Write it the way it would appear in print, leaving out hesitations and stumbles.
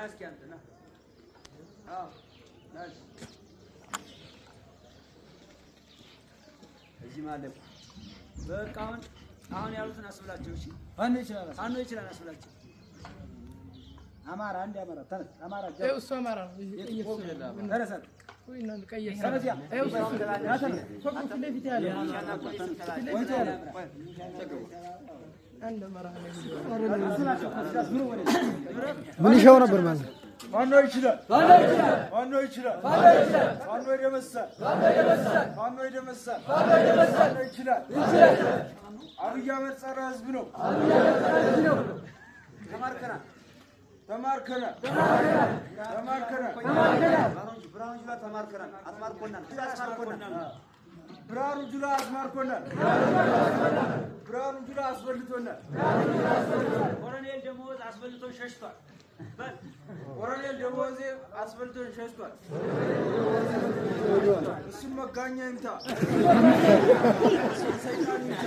አስኪያንተና ናሽ እዚህ ማለት በቃ አሁን ያሉትን አስብላቸው። እሺ ማን ይችላል አስብላቸው። አማራ አንድ አማራ ተነስ። አማራ እሱ አማራ ነው። ተነስ ወይ ነው ቀየስ ተነስ። ያ ምን ይሻው ነበር ማለት ማነው ይችላል? ማነው ይችላል? ማነው ይደመሳል? ማነው ይችላል? አብይ አህመድ ጸረ ህዝብ ነው። ተማርከና ብርሃኑ ጁላ አስማርኮናል። ብርሃኑ ጁላ አስበልቶናል። ኮሎኔል ደሞዝ አስበልቶ ሸሽቷል። ኮሎኔል ደሞዝ አስበልቶ ሸሽቷል። እሱም መጋኛ ይምታ። ሰይጣን ይምታ።